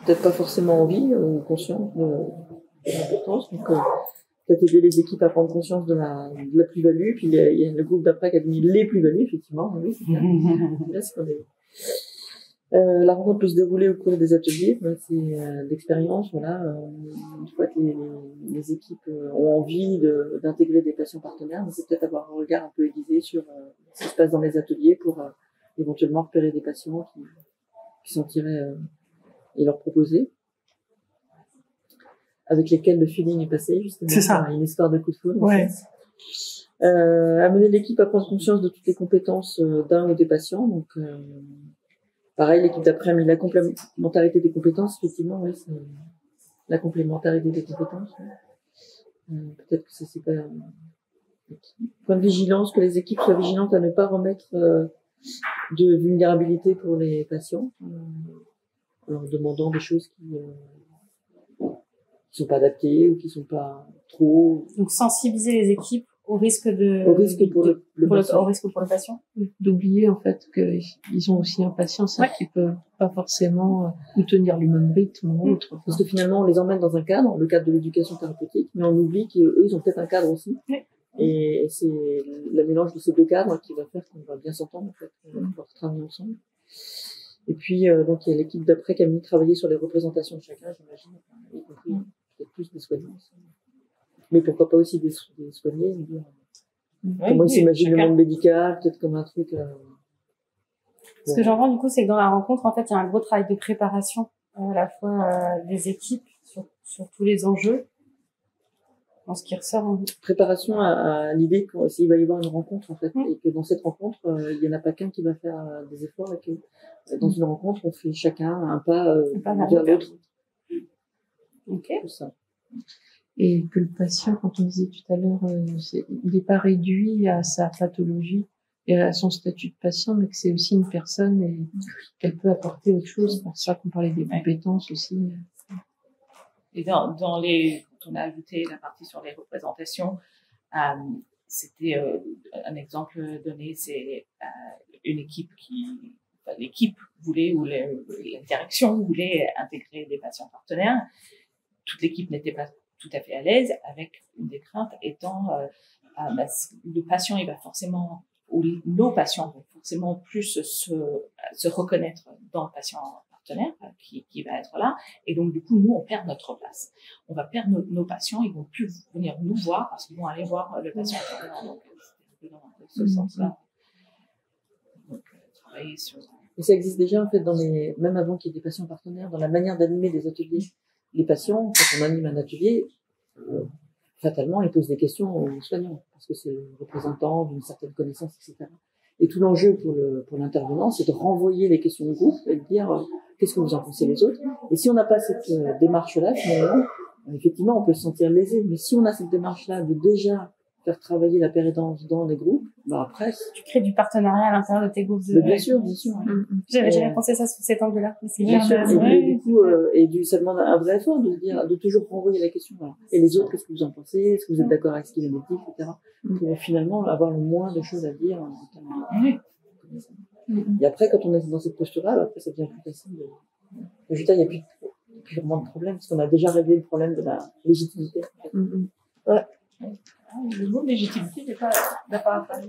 peut-être pas forcément envie ou conscience de l'importance. Donc, peut-être aider les équipes à prendre conscience de la plus-value. Puis, il y a le groupe d'après qui a mis les plus-values, effectivement. Oui, c'est bien. La rencontre peut se dérouler au cours des ateliers. C'est l'expérience. Voilà, une fois que les équipes ont envie d'intégrer des patients partenaires, c'est peut-être avoir un regard un peu aiguisé sur ce qui se passe dans les ateliers pour éventuellement repérer des patients qui sentiraient et leur proposer, avec lesquels le feeling est passé, justement. C'est ça. Une histoire de coup de foudre. Ouais. Amener l'équipe à prendre conscience de toutes les compétences d'un ou des patients. Donc, pareil, l'équipe d'après a mis la complémentarité des compétences. Effectivement, oui, c'est la complémentarité des compétences. Peut-être que ça, c'est pas... Point de vigilance, que les équipes soient vigilantes à ne pas remettre de vulnérabilité pour les patients, en leur demandant des choses qui sont pas adaptées ou qui sont pas trop... Donc, sensibiliser les équipes au risque pour le patient. D'oublier, en fait, qu'ils ont aussi un patient, ça, qui peut pas forcément ou tenir le même rythme ou autre. Parce que finalement, on les emmène dans un cadre, le cadre de l'éducation thérapeutique, mais on oublie qu'eux, ils ont peut-être un cadre aussi. Oui. Et c'est le mélange de ces deux cadres qui va faire qu'on va bien s'entendre, en fait, pouvoir travailler ensemble. Et puis, donc, il y a l'équipe d'après qui a mis travailler sur les représentations de chacun, j'imagine, y compris peut-être plus des soignants. Mais pourquoi pas aussi des soignés, comment ils s'imaginent le monde médical, peut-être comme un truc... Ce que j'entends, du coup, c'est que dans la rencontre, en fait, il y a un gros travail de préparation, à la fois des équipes sur tous les enjeux. Dans ce qui ressort. Préparation à l'idée qu'il va y avoir une rencontre, en fait, et que dans cette rencontre, il n'y en a pas qu'un qui va faire des efforts, et que dans une rencontre, on fait chacun un pas vers l'autre. Ok. C'est ça. Et que le patient, quand on disait tout à l'heure, il n'est pas réduit à sa pathologie et à son statut de patient, mais que c'est aussi une personne et qu'elle peut apporter autre chose. C'est pour ça qu'on parlait des compétences aussi. Et quand on a ajouté la partie sur les représentations, c'était un exemple donné, c'est une équipe l'équipe voulait, ou la direction voulait intégrer des patients partenaires. Toute l'équipe n'était pas tout à fait à l'aise, avec une des craintes étant le patient, il va forcément, ou nos patients vont forcément plus se reconnaître dans le patient partenaire qui va être là, et donc du coup nous on perd notre place, on va perdre nos patients, ils vont plus venir nous voir parce qu'ils vont aller voir le patient partenaire. Donc c'était dans ce sens-là. Donc travailler sur... Mais ça existe déjà en fait même avant qu'il y ait des patients partenaires, dans la manière d'animer des ateliers. Les patients, quand on anime un atelier, fatalement ils posent des questions aux soignants parce que c'est le représentant d'une certaine connaissance, etc. Et tout l'enjeu pour l'intervenant, c'est de renvoyer les questions du groupe et de dire qu'est-ce que vous en pensez les autres. Et si on n'a pas cette démarche-là, finalement, effectivement, on peut se sentir lésé. Mais si on a cette démarche-là de déjà faire travailler la pérédance dans les groupes, après... Tu crées du partenariat à l'intérieur de tes groupes. Bien sûr, bien sûr. J'avais jamais pensé ça sous cet angle-là. C'est bien sûr. Et du coup, ça demande un vrai effort de toujours renvoyer la question. Voilà. Et les autres, qu'est-ce que vous en pensez? Est-ce que vous êtes d'accord avec ce qu'il a dit, etc. Pour finalement avoir le moins de choses à dire. Et après, quand on est dans cette posture-là, après, ça devient plus facile. Je veux dire, il n'y a plus vraiment de problème, parce qu'on a déjà réglé le problème de la légitimité. Ouais. Le mot légitimité n'est pas apparu.